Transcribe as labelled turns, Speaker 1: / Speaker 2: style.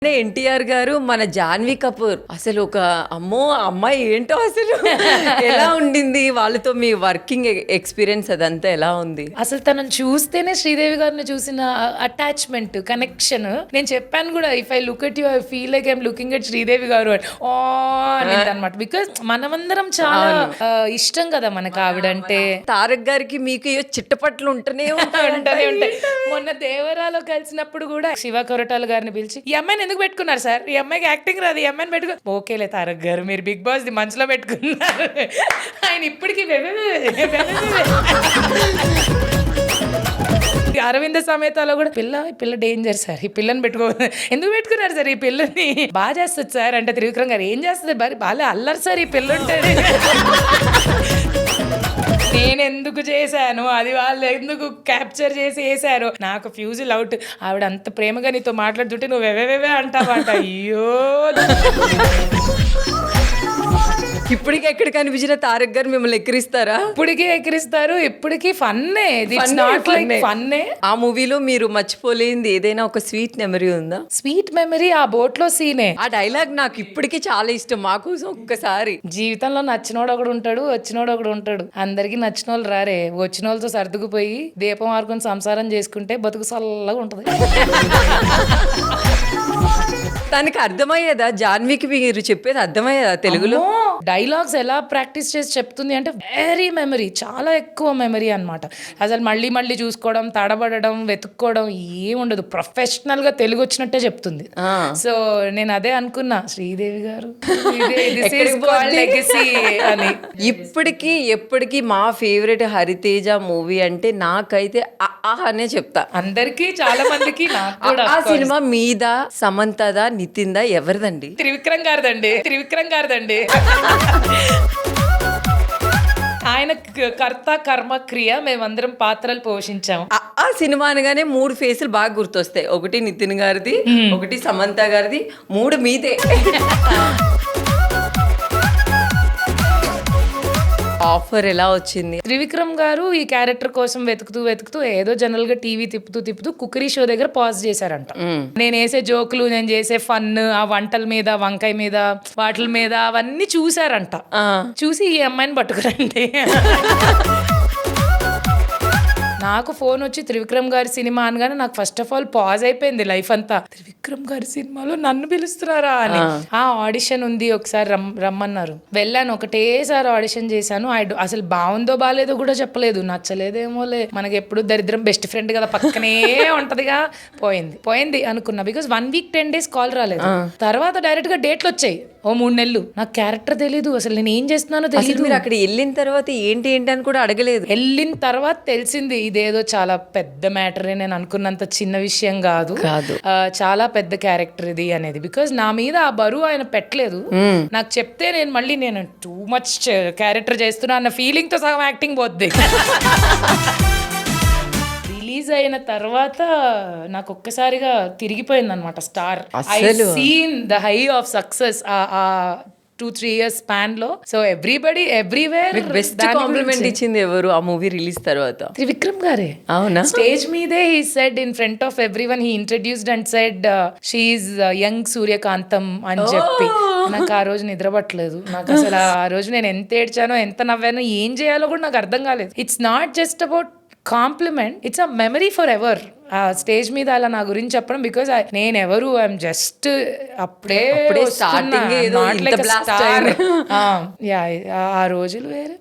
Speaker 1: ఎన్టీఆర్ గారు మన జాన్వీ కపూర్ అసలు ఒక అమ్మో అమ్మాయి ఏంటో అసలు ఎలా ఉండింది వాళ్ళతో మీ వర్కింగ్ ఎక్స్పీరియన్స్ అదంతా ఎలా ఉంది?
Speaker 2: అసలు తనను చూస్తేనే శ్రీదేవి గారిని చూసిన అటాచ్మెంట్ కనెక్షన్. నేను చెప్పాను కూడా, if I look at you I feel like I'm looking at Sridevi గారు అనమాట. బికాస్ మనమందరం చాలా ఇష్టం కదా మనకు ఆవిడంటే.
Speaker 1: తారక్ గారికి మీకు చిట్టపట్లు ఉంటూనే ఉంటాయి.
Speaker 2: మొన్న దేవరాలో కలిసినప్పుడు కూడా శివ కొరటాల గారిని పిలిచి, ఈ అమ్మాయిని ఎందుకు పెట్టుకున్నారు సార్, ఈ అమ్మాయికి యాక్టింగ్ రాదు, ఈ అమ్మాయిని పెట్టుకో. ఓకేలే తారక్ గారు, మీరు బిగ్ బాస్ ది మనసులో పెట్టుకున్నారు. ఆయన ఇప్పటికీ అరవింద సమేతలో కూడా పిల్ల డేంజర్ సార్, ఈ పిల్లని పెట్టుకో, ఎందుకు పెట్టుకున్నారు సార్ ఈ పిల్లని, బాగా చేస్తుంది సార్ అంటే త్రివిక్రమ్ గారు, ఏం చేస్తుంది బాగా అల్లరు సార్ ఈ పిల్ల ఉంటుంది. నేను ఎందుకు చేశాను అది, వాళ్ళు ఎందుకు క్యాప్చర్ చేసి వేసారు, నాకు ఫ్యూజిల్ అవుట్. ఆవిడ అంత ప్రేమగా నీతో మాట్లాడుతుంటే నువ్వు వెవే అంటావంట. అయ్యో,
Speaker 1: ఇప్పటికి ఎక్కడ కనిపించిన తారక్ గారు మిమ్మల్ని ఎక్కిరిస్తారా?
Speaker 2: ఇప్పటికీ ఎక్కిరిస్తారు, ఇప్పటికీ ఫన్నే. ఫన్నే.
Speaker 1: ఆ మూవీలో మీరు మర్చిపోలేంది ఏదైనా ఒక స్వీట్ మెమరీ ఉందా?
Speaker 2: స్వీట్ మెమరీ ఆ బోట్ లో సీనే.
Speaker 1: ఆ డైలాగ్ నాకు ఇప్పటికీ చాలా ఇష్టం. మా కోసం ఒక్కసారి.
Speaker 2: జీవితంలో నచ్చినోడు ఒకడు ఉంటాడు, వచ్చినోడు ఒకడు ఉంటాడు. అందరికి నచ్చిన వాళ్ళు రారే, వచ్చిన వాళ్ళతో సర్దుకుపోయి దీపం ఆరుకొని సంసారం చేసుకుంటే బతుకు చల్లగా ఉంటది.
Speaker 1: దానికి అర్థమయ్యేదా? జాన్వీకి మీరు చెప్పేది అర్థమయ్యేదా తెలుగులో?
Speaker 2: డైలాగ్స్ ఎలా ప్రాక్టీస్ చేసి చెప్తుంది అంటే వెరీ మెమరీ, చాలా ఎక్కువ మెమరీ అన్నమాట. అసలు మళ్ళీ చూసుకోవడం, తడబడడం, వెతుక్కోవడం ఏముండదు. ప్రొఫెషనల్ గా తెలుగు వచ్చినట్టే చెప్తుంది. సో నేను అదే అనుకున్నా, శ్రీదేవి గారు అని.
Speaker 1: ఇప్పటికీ ఎప్పటికీ మా ఫేవరెట్ హరితేజ మూవీ అంటే నాకైతే అనే చెప్తా.
Speaker 2: అందరికి, చాలా మందికి.
Speaker 1: ఆ సినిమా మీద సమంతదా నితిన్దా ఎవరిదండి?
Speaker 2: త్రివిక్రమ్ గారిదండి. ఆయన కర్త కర్మ క్రియ, మేమందరం పాత్రలు పోషించాం.
Speaker 1: ఆ సినిమా అనగానే 3 ఫేసులు బాగా గుర్తొస్తాయి. ఒకటి నితిన్ గారిది, ఒకటి సమంత గారిది, 3 మీదే. ఆఫర్ ఎలా వచ్చింది?
Speaker 2: త్రివిక్రమ్ గారు ఈ క్యారెక్టర్ కోసం వెతుకుతూ ఏదో జనరల్ గా టీవీ తిప్పుతూ కుకరీ షో దగ్గర పాజ్ చేశారంట. నేను వేసే జోకులు, నేను చేసే ఫన్, ఆ వంటల మీద, వంకాయ మీద, వాటిల మీద అవన్నీ చూసారంట. చూసి ఈ అమ్మాయిని పట్టుకురండి. నాకు ఫోన్ వచ్చి త్రివిక్రమ్ గారి సినిమా అనగానే నాకు ఫస్ట్ ఆఫ్ ఆల్ పాజ్ అయిపోయింది లైఫ్ అంతా. త్రివిక్రమ్ గారి సినిమాలో నన్ను పిలుస్తున్నారా అని. ఆ ఆడిషన్ ఉంది, ఒకసారి రమ్మన్నారు. వెళ్ళాను, ఒకటేసారి ఆడిషన్ చేశాను. అసలు బాగుందో బాగాలేదో కూడా చెప్పలేదు. నచ్చలేదేమోలే, మనకి ఎప్పుడు దరిద్రం బెస్ట్ ఫ్రెండ్ కదా, పక్కనే ఉంటదిగా. పోయింది అనుకున్నా. బికాస్ 1 వీక్ 10 days కాల్ రాలేదు. తర్వాత డైరెక్ట్ గా డేట్లు వచ్చాయి. ఓ 3 నెలలు. నాకు క్యారెక్టర్ తెలీదు, అసలు నేను ఏం చేస్తున్నానో తెలియదు.
Speaker 1: మీరు అక్కడ వెళ్ళిన తర్వాత ఏంటి అని కూడా అడగలేదు?
Speaker 2: వెళ్ళిన తర్వాత తెలిసింది, ఇదేదో చాలా పెద్ద మ్యాటరే, నేను అనుకున్నంత చిన్న విషయం కాదు, చాలా పెద్ద క్యారెక్టర్ ఇది అనేది. బికాజ్ నా మీద ఆ బరువు ఆయన పెట్టలేదు. నాకు చెప్తే నేను టూ మచ్ క్యారెక్టర్ చేస్తున్నా అన్న ఫీలింగ్ తో సగం యాక్టింగ్ పోద్ది. రిలీజ్ అయిన తర్వాత నాకు ఒక్కసారిగా తిరిగిపోయింది అనమాట star. I seen the high of success ఆ 2-3 years స్పాన్ లో. So everybody everywhere.
Speaker 1: Best compliment ఇచ్చింది ఎవరు ఆ మూవీ రిలీజ్ తర్వాత?
Speaker 2: త్రివిక్రమ్ గారే.
Speaker 1: అవునా?
Speaker 2: స్టేజ్ మీదే he said in front of everyone, he introduced and said she is young సూర్యకాంతం అని చెప్పి. నాకు ఆ రోజు నిద్ర పట్టలేదు. నాకు అసలు ఆ రోజు నేను ఎంత ఏడ్చానో, ఎంత నవ్వానో, ఏం చేయాలో కూడా నాకు అర్థం కాలేదు. It's not just about compliment, it's a memory forever. ఆ స్టేజ్ మీద అలా నా గురించి చెప్పడం, బికాజ్ నేను ఎవరు, ఐఎమ్ జస్ట్ అప్పుడే
Speaker 1: స్టార్టింగ్.
Speaker 2: ఆ రోజులు వేరే.